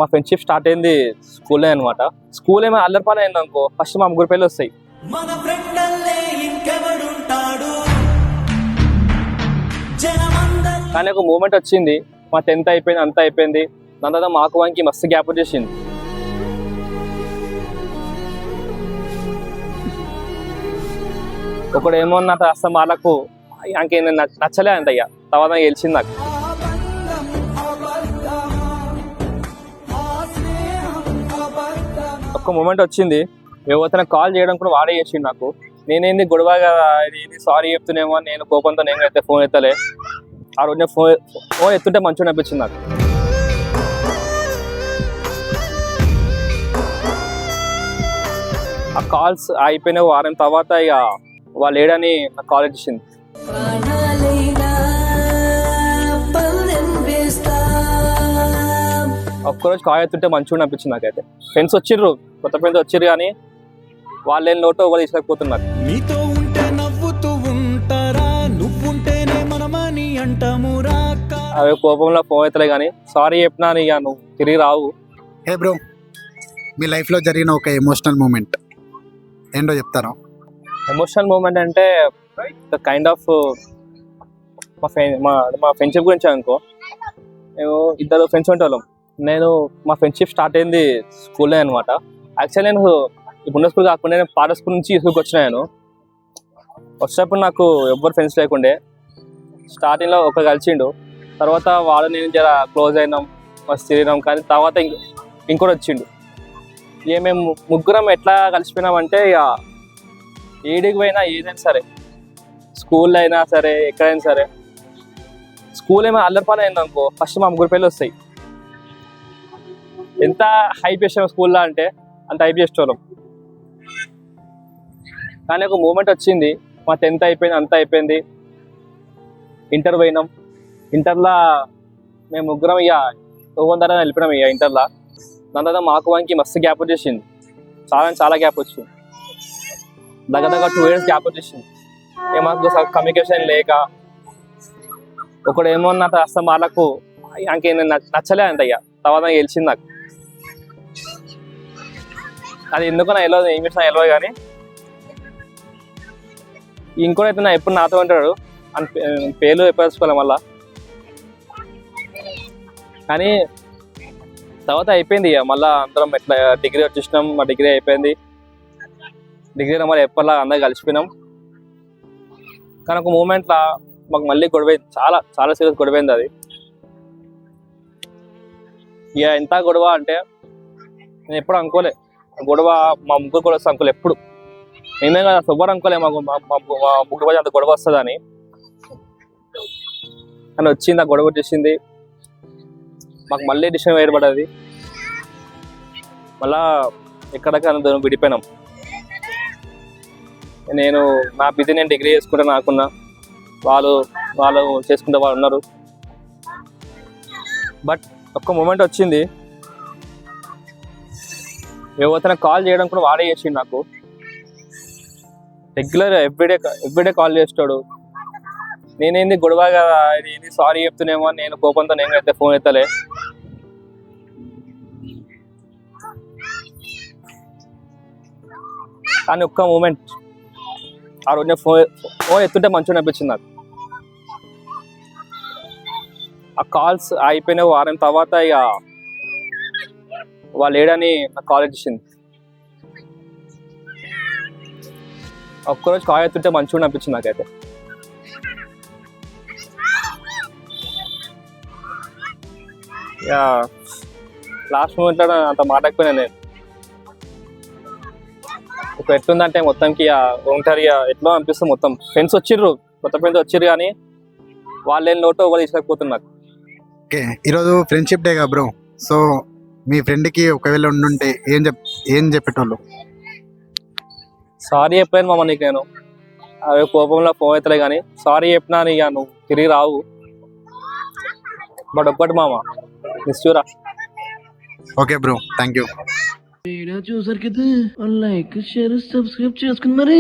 మా friendship start అయింది స్కూల్లో అనమాట. స్కూల్ ఏమో అల్లరిపాలు అయింది అనుకో, ఫస్ట్ మా ముగ్గురు పేర్లు వస్తాయి. కానీ ఒక మూమెంట్ వచ్చింది, మా 10th అయిపోయింది, అంతా అయిపోయింది. దాని తర్వాత మాకు వానికి మస్తు గ్యాప్ వచ్చేసింది. ఒకడు ఏమో నాకు అసలు వాళ్ళకు ఇంకేం నచ్చలే అంత. అయ్యా తర్వాత గెలిచింది నాకు. ఒక్క మూమెంట్ వచ్చింది, ఎవరితో కాల్ చేయడం కూడా వాడే చేసిండు నాకు. నేనేంది గొడవ కదా, ఇది సారీ చెప్తున్నామో అని నేను కోపంతో నేను అయితే ఫోన్ ఎత్తలే. ఆ రోజు ఫోన్ ఎత్తుంటే మంచిగా అనిపించింది నాకు. ఆ కాల్స్ అయిపోయిన వారం తర్వాత ఇక వాళ్ళు ఏడని నాకు కాల్ ఇచ్చింది. ఒక్కరోజు కాల్ ఎత్తుంటే మంచిగా అనిపించింది నాకైతే. ఫ్రెండ్స్ వచ్చిర్రు, కొత్త ఫ్రెండ్స్ వచ్చిర్రు, కానీ వాళ్ళు ఏం నోటో వాళ్ళు తీసుకపోతున్నారు. అవి కోపంలో ఫోన్ ఎత్తలే, కానీ సారీ చెప్పినా ఇక నువ్వు తిరిగి రావు. హే బ్రో, మీ లైఫ్లో జరిగిన ఒక ఎమోషనల్ మూమెంట్ ఏంటో చెప్తారా? ఎమోషనల్ మూమెంట్ అంటే కైండ్ ఆఫ్ మా ఫ్రెండ్షిప్ గురించి అనుకో. మేము ఇద్దరు ఫ్రెండ్స్ ఉండేవాళ్ళం. మా ఫ్రెండ్షిప్ స్టార్ట్ అయింది స్కూల్లో అనమాట. యాక్చువల్లీ నేను ఉన్న స్కూల్ కాకుండా నేను పాత స్కూల్ నుంచి స్కూల్కి వచ్చినాను. వచ్చినప్పుడు నాకు ఎవ్వరు ఫ్రెండ్స్ లేకుండే. స్టార్టింగ్లో ఒక కలిసిండు, తర్వాత వాడు నేను జర క్లోజ్ అయినాం, మస్తు తిరిగినాం. కానీ తర్వాత ఇంకోటి వచ్చిండు. ఇక మేము ముగ్గురం ఎట్లా కలిసిపోయినామంటే, ఇక ఏడికి పోయినా ఏదైనా సరే, స్కూల్లో అయినా సరే, ఎక్కడైనా సరే, స్కూల్ ఏమో అల్లరిపాలు అయింది అనుకో, ఫస్ట్ మా ముగ్గురు పేర్లు వస్తాయి. ఎంత హైప్ చేసాం స్కూల్లో అంటే అంత హైప్ చేసేవాళ్ళం. కానీ ఒక మూమెంట్ వచ్చింది, మా 10th అయిపోయింది, అంతా అయిపోయింది. ఇంటర్ పోయినాం. ఇంటర్లో మేము ముగ్గురం ఇక తోగొందరని వెళ్ళిపోయినాం. ఇక ఇంటర్లో దాని తర్వాత మాకు వానికి మస్తు గ్యాప్ వచ్చేసింది, చాలా గ్యాప్ వచ్చింది. దగ్గర 2 years గ్యాప్ వచ్చేసింది. మాకు కమ్యూనికేషన్ లేక ఒకడు ఏమో నాకు అసలు వాళ్ళకు ఇంకేం నచ్చలే అంత. అయ్యా తర్వాత గెలిచింది నాకు. అది ఎందుకు నా వెళ్ళదు, ఏం చేసినా వెళ్ళదు. కానీ ఇంకోటైతే నా ఎప్పుడు నాతో ఉంటాడు అని పేర్లు చెప్పేసుకోవాలి మళ్ళా. కానీ తర్వాత అయిపోయింది. ఇక మళ్ళీ అందరం ఎట్లా డిగ్రీ వచ్చేసినాం, మా డిగ్రీ అయిపోయింది. డిగ్రీలో మళ్ళీ ఎప్పటిలా అందరూ కలిసిపోయినాం. కానీ ఒక మూమెంట్లో మాకు మళ్ళీ గొడవైంది, చాలా సీరియస్ గొడవైంది అది. ఇక ఎంత గొడవ అంటే నేను ఎప్పుడు అనుకోలే గొడవ మా ముగ్గురు కూడా వస్తుంది అనుకోలే. ఎప్పుడు మేమే కదా ఎవ్వరు అనుకోలే మా ముగ్గురు కూడా అంత గొడవ వస్తుందని. కానీ వచ్చింది, ఆ గొడవ వచ్చేసింది. మాకు మళ్ళీ డిసిషన్ ఏర్పడ్డది. మళ్ళా ఎక్కడికైనా విడిపోయినాం. నేను నా బిజీ, నేను డిగ్రీ చేసుకుంటే నాకున్నా, వాళ్ళు చేసుకుంటే వాళ్ళు ఉన్నారు. బట్ ఒక్క మూమెంట్ వచ్చింది, ఎవరితో కాల్ చేయడం కూడా వాడే చేసిండు నాకు. రెగ్యులర్ ఎవ్రీడే కాల్ చేస్తాడు. నేనేంది గొడవ కదా, ఇది సారీ చెప్తున్నామో అని నేను కోపంతో నేను అయితే ఫోన్ ఎత్తలే. కానీ ఒక్క మూమెంట్, ఆ రోజు ఫోన్ ఎత్తుంటే మంచిగా అనిపించింది నాకు. ఆ కాల్స్ అయిపోయిన వారం తర్వాత ఇక వాళ్ళు ఏడని నాకు కాల్ ఇచ్చింది. ఒక్కరోజు కాల్ ఎత్తుంటే మంచిగా అనిపించింది నాకైతే. ఇక లాస్ట్ మూమెంట్లో అంత మాట్లాడకపోయినా నేను. ఇప్పుడు ఎట్లుందంటే మొత్తంకి ఒంటరి ఎట్లా అనిపిస్తుంది. మొత్తం ఫ్రెండ్స్ వచ్చిర్రు, కొత్త ఫ్రెండ్స్ వచ్చిర్రు, కానీ వాళ్ళు ఏం నోటో వాళ్ళు తీసుకపోతున్నారు. ఓకే, ఈరోజు ఫ్రెండ్షిప్ డే కదా బ్రో. సో మీ ఫ్రెండ్కి ఒకవేళ ఉండుంటే ఏం చెప్పేటోళ్ళు? సారీ చెప్పాను మామ నీకు నేను. అవి కోపంలో ఫోన్ ఎత్తలే, కానీ సారీ చెప్పినా ఇక నువ్వు తిరిగి రావు. బట్ ఒక్కటి మామ, నిశ్చూరా. Okay bro, thank you. Video చూసారు కదా, లైక్ షేర్ సబ్స్క్రైబ్ చేసుకుని మరి.